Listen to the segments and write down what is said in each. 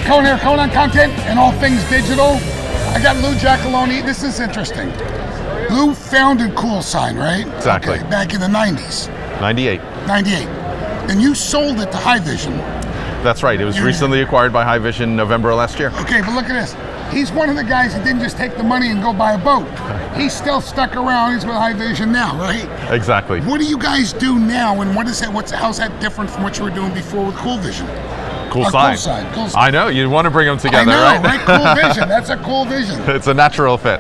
Conan content and all things digital. I got Lou Giacalone. This is interesting. Lou founded CoolSign, right? Exactly. Okay, back in the 90s. 98. 98. And you sold it to Haivision. That's right. It was recently acquired by Haivision November last year. Okay, but look at this. He's one of the guys that didn't just take the money and go buy a boat. He's still stuck around. He's with Haivision now, right? Exactly. What do you guys do now, and what is that? How's that different from what you were doing before with CoolVision? CoolSign. I know, you want to bring them together, right? right? Cool vision. That's a cool vision. It's a natural fit.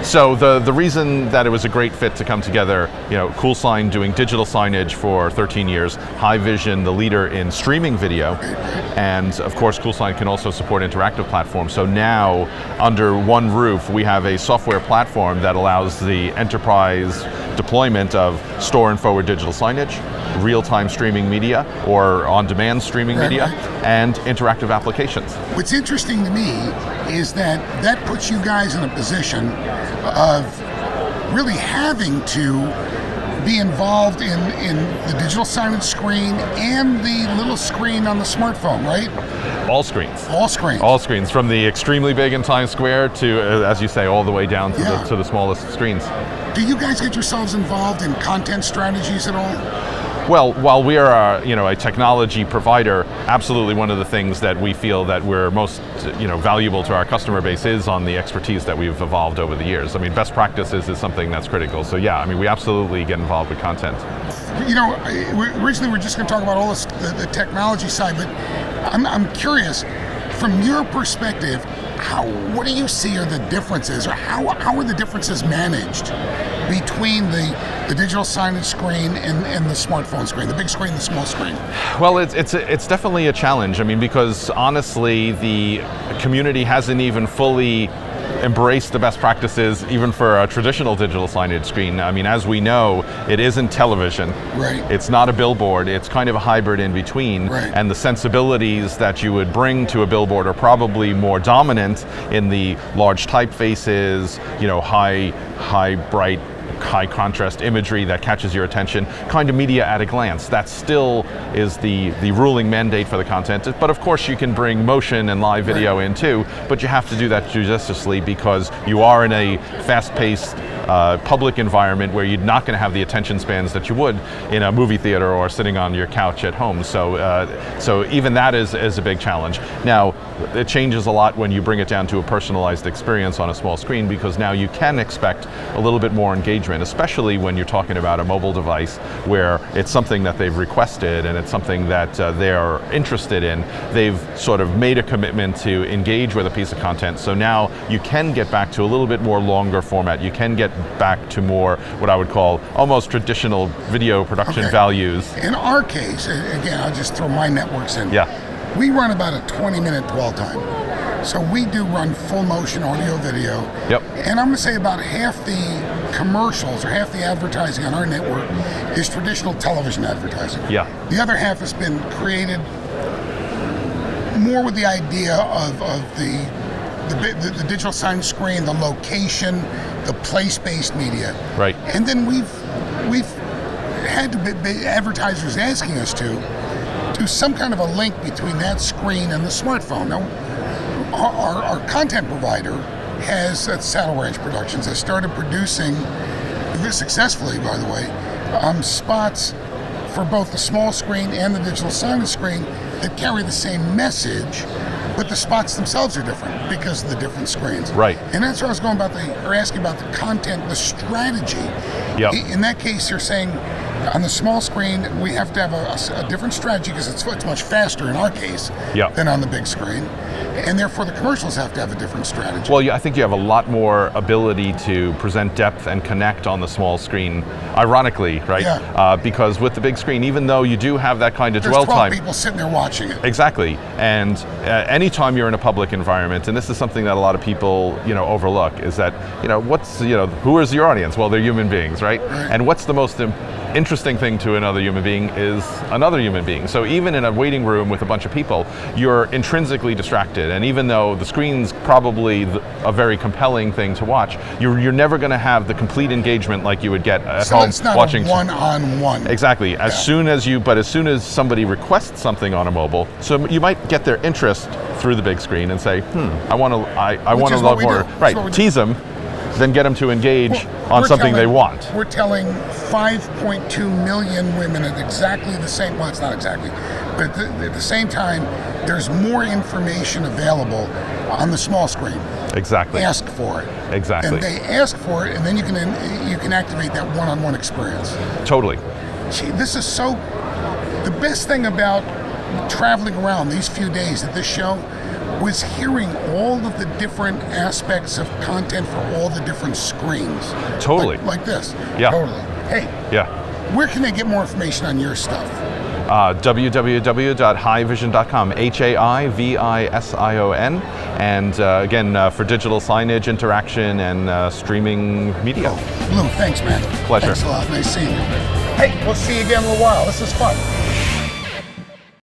So the reason that it was a great fit to come together, CoolSign doing digital signage for 13 years, Haivision, the leader in streaming video, and of course CoolSign can also support interactive platforms. So now, under one roof, we have a software platform that allows the enterprise deployment of store and forward digital signage, real-time streaming media or on-demand streaming media, and interactive applications. What's interesting to me is that puts you guys in a position of really having to be involved in the digital signage screen and the little screen on the smartphone, right? All screens. All screens. All screens, from the extremely big in Times Square to, as you say, all the way down to the smallest screens. Do you guys get yourselves involved in content strategies at all? Well, while we are a technology provider, absolutely one of the things that we feel that we're most valuable to our customer base is on the expertise that we've evolved over the years. I mean, best practices is something that's critical. So yeah, I mean, we absolutely get involved with content. Originally we're just going to talk about all this, the technology side, but I'm curious, from your perspective, what do you see are the differences, or how are the differences managed between the digital signage screen and the smartphone screen, the big screen, the small screen? Well, it's definitely a challenge. I mean, because honestly, the community hasn't even fully embraced the best practices even for a traditional digital signage screen. I mean, as we know, it isn't television. Right. It's not a billboard. It's kind of a hybrid in between. Right. And the sensibilities that you would bring to a billboard are probably more dominant in the large typefaces, high bright, high contrast imagery that catches your attention, kind of media at a glance. That still is the ruling mandate for the content. But of course you can bring motion and live video in too, but you have to do that judiciously because you are in a fast-paced public environment where you're not going to have the attention spans that you would in a movie theater or sitting on your couch at home. So even that is a big challenge. Now, it changes a lot when you bring it down to a personalized experience on a small screen, because now you can expect a little bit more engagement, especially when you're talking about a mobile device where it's something that they've requested and it's something that they're interested in. They've sort of made a commitment to engage with a piece of content. So now you can get back to a little bit more longer format. You can get back to more what I would call almost traditional video production values. In our case, again, I'll just throw my networks in. Yeah. We run about a 20-minute dwell time. So we do run full motion audio video. Yep. And I'm going to say about half the commercials or half the advertising on our network is traditional television advertising. Yeah. The other half has been created more with the idea of the digital sign screen, the location, the place-based media. Right. And then we've had advertisers asking us to do some kind of a link between that screen and the smartphone. Now, our content provider has Saddle Ranch Productions has started producing, very successfully by the way, spots for both the small screen and the digital signage screen that carry the same message, but the spots themselves are different because of the different screens. Right. And that's what I was going about asking about the content, the strategy. Yep. In that case, you're saying on the small screen we have to have a different strategy because it's much faster in our case than on the big screen. And therefore the commercials have to have a different strategy. Well, I think you have a lot more ability to present depth and connect on the small screen, ironically, right? Yeah. Because with the big screen, even though you do have that kind of There's dwell 12 time. people sitting there watching it. Exactly. And anytime you're in a public environment, and this is something that a lot of people, overlook, is that, who is your audience? Well, they're human beings, right? And what's the most interesting thing to another human being is another human being. So even in a waiting room with a bunch of people, you're intrinsically distracted. And even though the screen's probably a very compelling thing to watch, you're never going to have the complete engagement like you would get at So home it's not watching. a one-on-one. Exactly. As soon as somebody requests something on a mobile, so you might get their interest through the big screen and say, I want to log more. Right. Tease them, then get them to engage on something they want. We're telling 5.2 million women at exactly the same, well, it's not exactly, but at the same time, there's more information available on the small screen. Exactly. Ask for it. Exactly. And they ask for it, and then you can activate that one-on-one experience. Totally. Gee, this is so, the best thing about traveling around these few days at this show was hearing all of the different aspects of content for all the different screens. Totally. Like this. Yeah. Totally. Hey, Yeah. where can they get more information on your stuff? www.haivision.com, HAIVISION, and again, for digital signage, interaction, and streaming media. Lou, thanks, man. Pleasure. Thanks a lot. Nice seeing you. Hey, we'll see you again in a while. This is fun.